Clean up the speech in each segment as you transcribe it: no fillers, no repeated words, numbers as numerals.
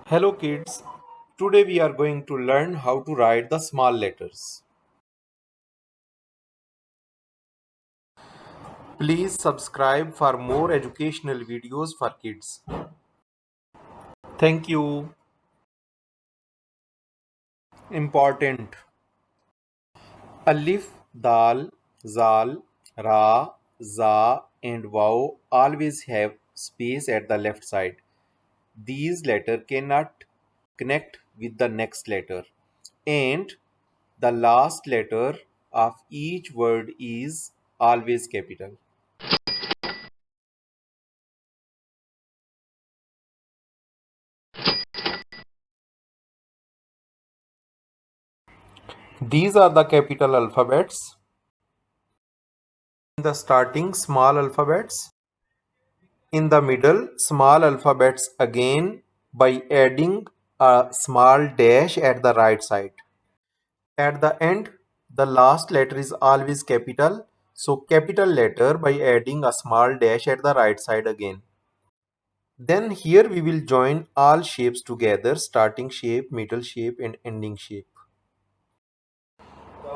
Hello kids, today we are going to learn how to write the small letters. Please subscribe for more educational videos for kids. Thank you. Important. Alif, Dal, Zal, Ra, Za and Waw always have space at the left side. These letters cannot connect with the next letter. And the last letter of each word is always capital. These are the capital alphabets. In the starting, small alphabets. In the middle, small alphabets again by adding a small dash at the right side. At the end, the last letter is always capital. So capital letter by adding a small dash at the right side again. Then here we will join all shapes together, starting shape, middle shape and ending shape.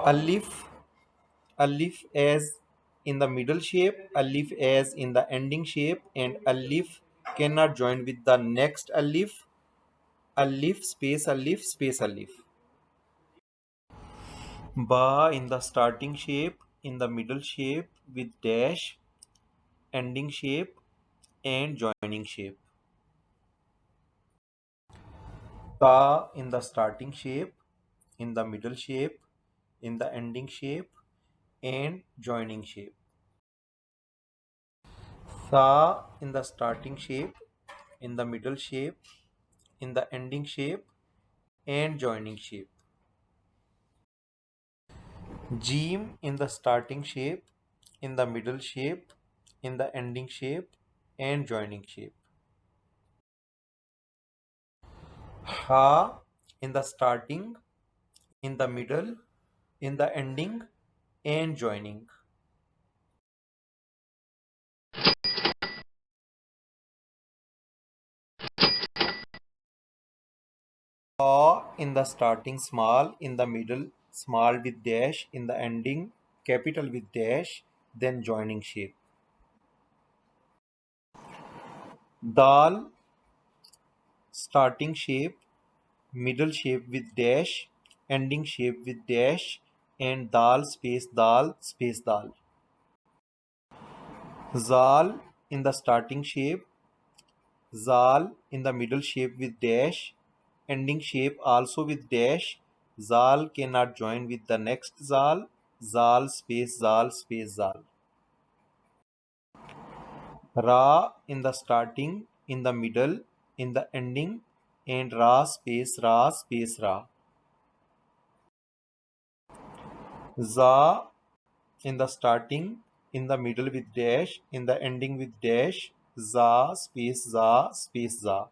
Alif, alif as in the middle shape, alif as in the ending shape, and alif cannot join with the next alif, alif space alif space alif. Ba in the starting shape, in the middle shape with dash, ending shape and joining shape. Ta in the starting shape, in the middle shape, in the ending shape and joining shape. Sa in the starting shape, in the middle shape, in the ending shape and joining shape. Jim in the starting shape, in the middle shape, in the ending shape and joining shape. Ha in the starting, in the middle, in the ending and joining. Ha in the starting small, in the middle small with dash, in the ending capital with dash, then joining shape. Dal starting shape, middle shape with dash, ending shape with dash and dal space dal space dal. Zal in the starting shape, zal in the middle shape with dash, ending shape also with dash. Zal cannot join with the next zal, zal space zal space zal. Ra in the starting, in the middle, in the ending and ra space ra space ra. Za in the starting, in the middle with dash, in the ending with dash, za space za.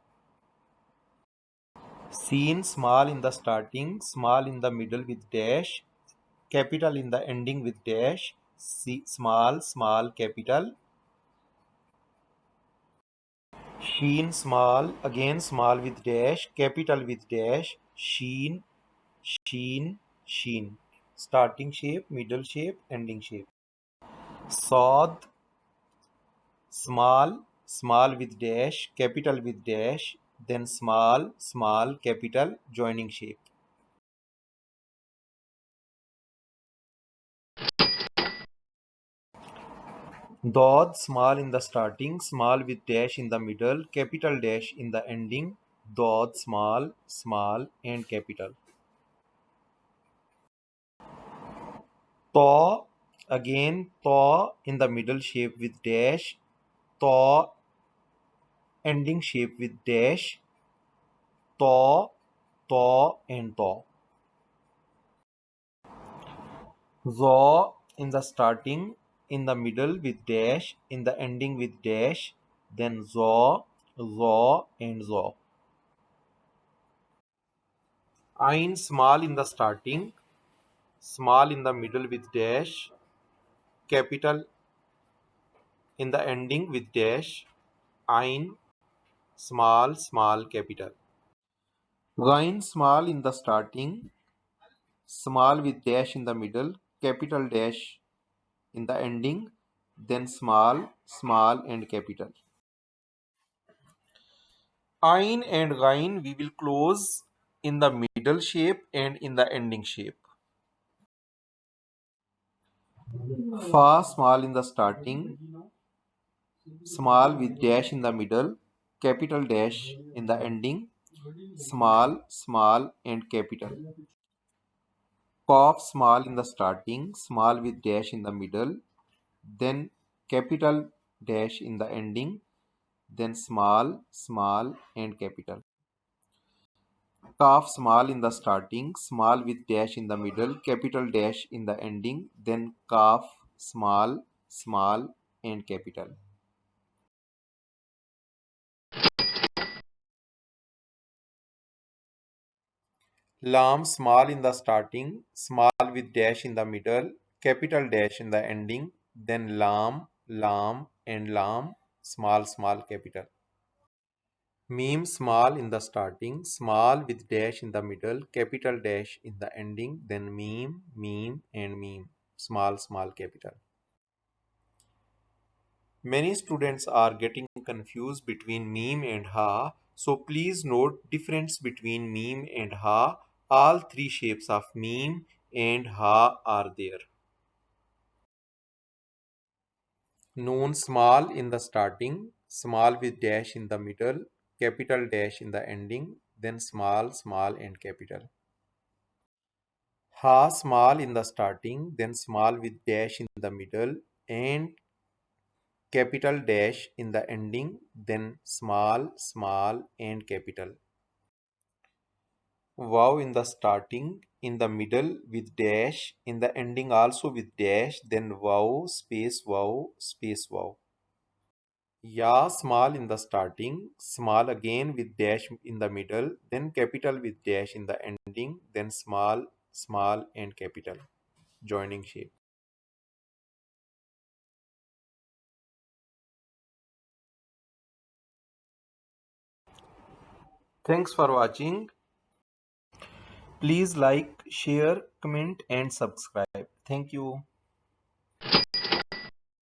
Seen small in the starting, small in the middle with dash, capital in the ending with dash, small small capital. Sheen small, again small with dash, capital with dash, sheen, sheen, sheen. Starting shape, middle shape, ending shape. Sod small, small with dash, capital with dash, then small, small, capital, joining shape. Dod small in the starting, small with dash in the middle, capital dash in the ending, dod small, small and capital. Taw again taw in the middle shape with dash, taw ending shape with dash, taw, taw and taw. Zaw in the starting, in the middle with dash, in the ending with dash, then zaw, zaw and zaw. Ain small in the starting, small in the middle with dash, capital in the ending with dash, ain, small, small, capital. Ghain small in the starting, small with dash in the middle, capital dash in the ending, then small, small and capital. Ain and Ghain we will close in the middle shape and in the ending shape. Fa small in the starting, small with dash in the middle, capital dash in the ending, small, small and capital. Qaf small in the starting, small with dash in the middle, then capital dash in the ending, then small, small and capital. Kaf small in the starting, small with dash in the middle, capital dash in the ending, then kaf small, small and capital. Lam small in the starting, small with dash in the middle, capital dash in the ending, then lam, lam and lam, small, small capital. Meme small in the starting, small with dash in the middle, capital dash in the ending, then meme, meme and meme, small, small capital. Many students are getting confused between meme and ha, so please note difference between meme and ha. All three shapes of meme and ha are there. Noon small in the starting, small with dash in the middle, capital dash in the ending, then small, small and capital. Ha small in the starting, then small with dash in the middle and capital dash in the ending, then small, small and capital. Wow in the starting, in the middle with dash, in the ending also with dash, then wow, space wow, space wow. Ya small in the starting, small again with dash in the middle, then capital with dash in the ending, then small, small and capital. Joining shape. Thanks for watching. Please like, share, comment and subscribe. Thank you.